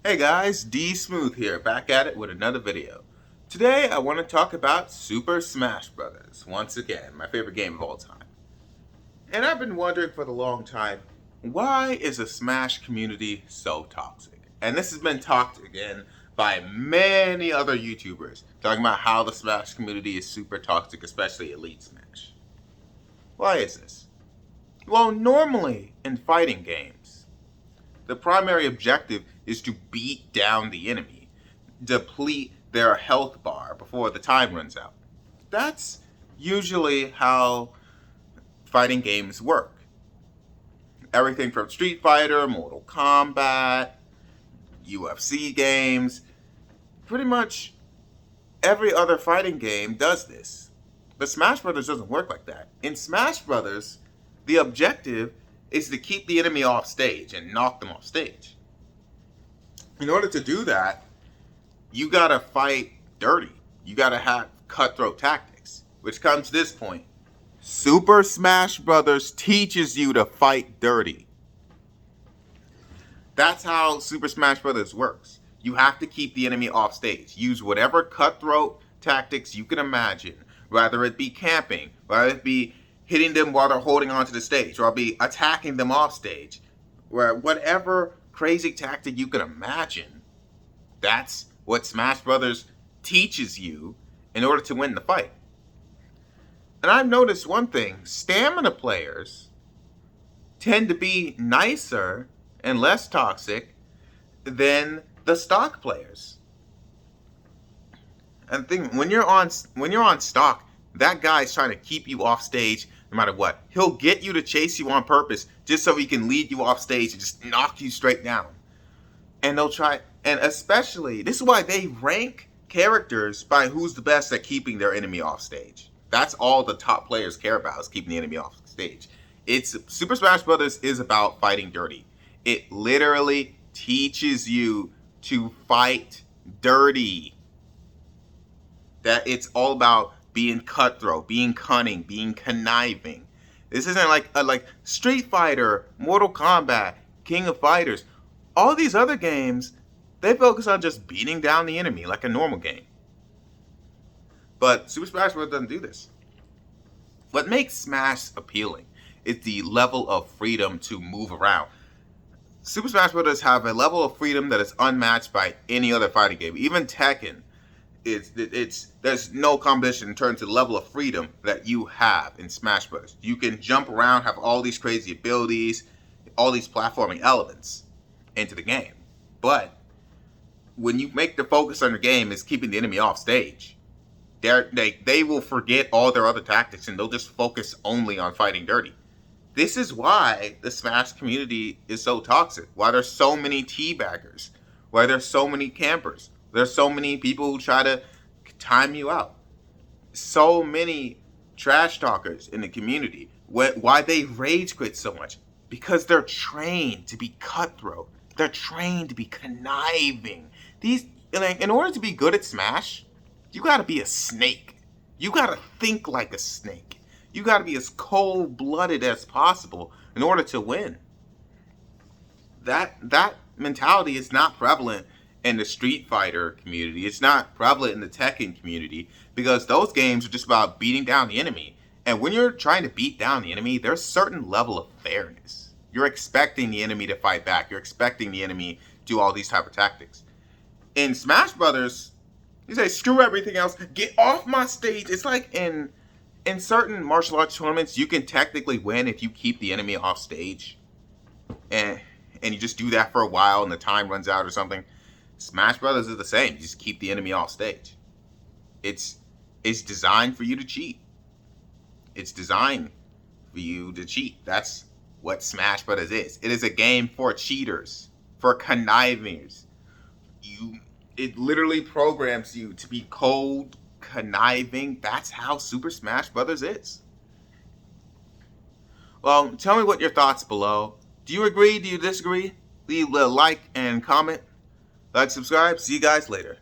Hey guys, D Smooth here, back at it with another video. Today I want to talk about Super Smash Bros. Once again, my favorite game of all time. And I've been wondering for a long time, why is the Smash community so toxic? And this has been talked again by many other YouTubers, talking about how the Smash community is super toxic, especially Elite Smash. Why is this? Well, normally in fighting games, the primary objective is to beat down the enemy, deplete their health bar before the time runs out. That's usually how fighting games work. Everything from Street Fighter, Mortal Kombat, UFC games, pretty much every other fighting game does this. But Smash Brothers doesn't work like that. In Smash Brothers, the objective is to keep the enemy off stage and knock them off stage. In order to do that, you gotta fight dirty. You gotta have cutthroat tactics, which comes to this point. Super Smash Brothers teaches you to fight dirty. That's how Super Smash Brothers works. You have to keep the enemy off stage. Use whatever cutthroat tactics you can imagine, whether it be camping, whether it be hitting them while they're holding onto the stage, or be attacking them off stage, where whatever crazy tactic you can imagine. That's what Smash Brothers teaches you in order to win the fight. And I've noticed one thing, stamina players tend to be nicer and less toxic than the stock players. And the thing, when you're on stock, that guy's trying to keep you off stage no matter what. He'll get you to chase you on purpose just so he can lead you off stage and just knock you straight down. And they'll try, and especially, this is why they rank characters by who's the best at keeping their enemy off stage. That's all the top players care about, is keeping the enemy off stage. Super Smash Brothers is about fighting dirty. It literally teaches you to fight dirty. That it's all about being cutthroat, being cunning, being conniving. This isn't like Street Fighter, Mortal Kombat, King of Fighters. All these other games, they focus on just beating down the enemy like a normal game. But Super Smash Bros. Doesn't do this. What makes Smash appealing is the level of freedom to move around. Super Smash Bros. Have a level of freedom that is unmatched by any other fighting game. Even Tekken, there's no competition in terms of the level of freedom that you have in Smash Bros. You can jump around, have all these crazy abilities, all these platforming elements into the game. But when you make the focus on the game is keeping the enemy off stage, they will forget all their other tactics and they'll just focus only on fighting dirty. This is why the Smash community is so toxic, why there's so many teabaggers, why there's so many campers, there's so many people who try to time you out, so many trash talkers in the community. Why they rage quit so much? Because they're trained to be cutthroat. They're trained to be conniving. In order to be good at Smash, you gotta be a snake. You gotta think like a snake. You gotta be as cold-blooded as possible in order to win. That mentality is not prevalent in the Street Fighter community. It's not prevalent in the Tekken community, because those games are just about beating down the enemy. And when you're trying to beat down the enemy, there's a certain level of fairness. You're expecting the enemy to fight back. You're expecting the enemy to do all these type of tactics. In Smash Brothers, you say, screw everything else, get off my stage. It's like in certain martial arts tournaments, you can technically win if you keep the enemy off stage. And you just do that for a while and the time runs out or something. Smash Brothers is the same. You just keep the enemy off stage. It's designed for you to cheat. It's designed for you to cheat. That's what Smash Brothers is. It is a game for cheaters, for connivers. It literally programs you to be cold, conniving. That's how Super Smash Brothers is. Well, tell me what your thoughts below. Do you agree? Do you disagree? Leave a like and comment. Like, subscribe. See you guys later.